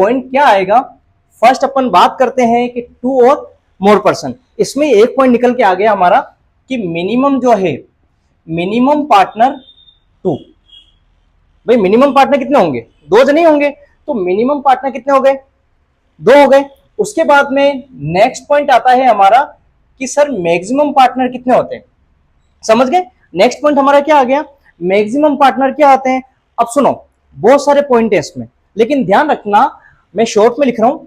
Point क्या आएगा, first अपन बात करते हैं कि टू और मोर पर्सन। इसमें एक पॉइंट निकल के आ गया हमारा कि मिनिमम जो है, मिनिमम पार्टनर टू। भाई मिनिमम पार्टनर कितने होंगे, दो जने होंगे, तो मिनिमम पार्टनर कितने हो गए, दो हो गए। उसके बाद में नेक्स्ट पॉइंट आता है हमारा कि सर मैक्सिमम पार्टनर कितने होते हैं, समझ गए। नेक्स्ट पॉइंट हमारा क्या आ गया, मैक्सिमम पार्टनर क्या आते हैं। अब सुनो, बहुत सारे पॉइंट है इसमें, लेकिन ध्यान रखना मैं शॉर्ट में लिख रहा हूं,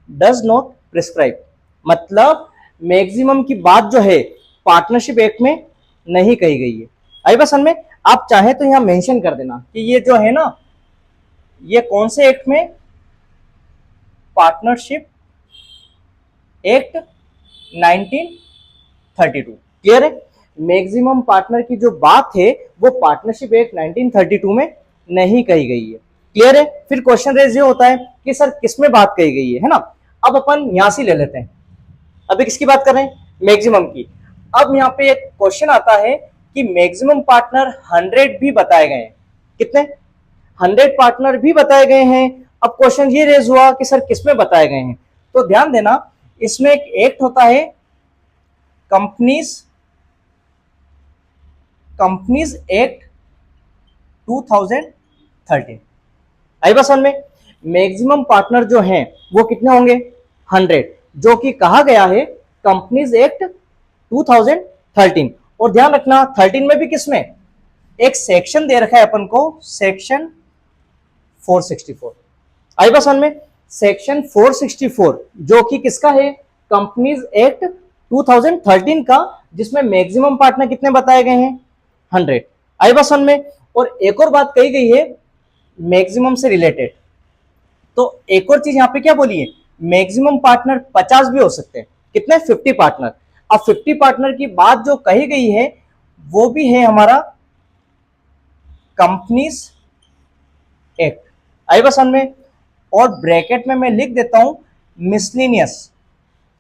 डज नॉट प्रिस्क्राइब, मतलब मैक्सिमम की बात जो है पार्टनरशिप एक्ट में नहीं कही गई है। आई बस में आप चाहे तो यहां मेंशन कर देना कि ये जो है ना, ये कौन से एक्ट में, पार्टनरशिप एक्ट 1932। क्लियर है, मैक्सिमम पार्टनर की जो बात है वो पार्टनरशिप एक्ट 1932 में नहीं कही गई है। क्लियर है। फिर क्वेश्चन रेज ये होता है कि सर किसमें बात कही गई है ना। अब अपन यहां से ले लेते हैं, अभी किसकी बात कर रहे हैं, मैक्सिमम की। अब यहां पे एक क्वेश्चन आता है कि मैक्सिमम पार्टनर 100 भी बताए गए हैं, कितने, 100 पार्टनर भी बताए गए हैं। अब क्वेश्चन ये रेज हुआ कि सर किसमें बताए गए हैं, तो ध्यान देना इसमें एक एक्ट होता है कंपनीज एक्ट 2013। आई बस में मैक्सिमम पार्टनर जो हैं वो कितने होंगे, 100, जो कि कहा गया है कंपनीज एक्ट 2013। और ध्यान रखना 13 में भी किसमें, एक सेक्शन दे रखा है अपन को, सेक्शन 464। आई बस में सेक्शन 464 जो कि किसका है, कंपनीज एक्ट 2013 का, जिसमें मैक्सिमम पार्टनर कितने बताए गए हैं, 100। आई बस में और एक और बात कही गई है मैक्सिमम से रिलेटेड, तो एक और चीज यहां पे क्या बोली है, मैक्सिमम पार्टनर 50 भी हो सकते हैं, कितने, 50 पार्टनर। अब 50 पार्टनर की बात जो कही गई है वो भी है हमारा कंपनीज एक्ट। आई बस में, और ब्रैकेट में मैं लिख देता हूं मिसलिनियस,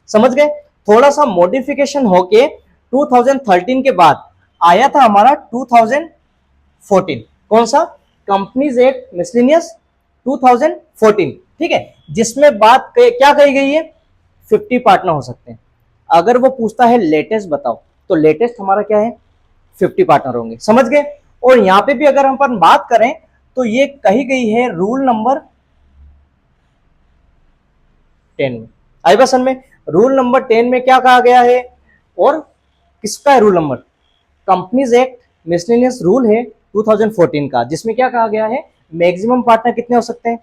समझ गए। थोड़ा सा मॉडिफिकेशन होके 2013 के बाद आया था हमारा 2014, कौन सा, कंपनीज एक्ट मिसलिनियस 2014, ठीक है, जिसमें बात क्या कही गई है, 50 पार्टनर हो सकते हैं। अगर वो पूछता है लेटेस्ट बताओ, तो लेटेस्ट हमारा क्या है, 50 पार्टनर होंगे, समझ गए। और यहां पे भी अगर हम अपन बात करें तो ये कही गई है रूल नंबर 10 में। आई बसन में रूल नंबर 10 में क्या कहा गया है, और किसका है rule number, companies act miscellaneous rule है 2014 का, जिसमें क्या कहा गया है, मैक्सिमम पार्टनर कितने हो सकते हैं,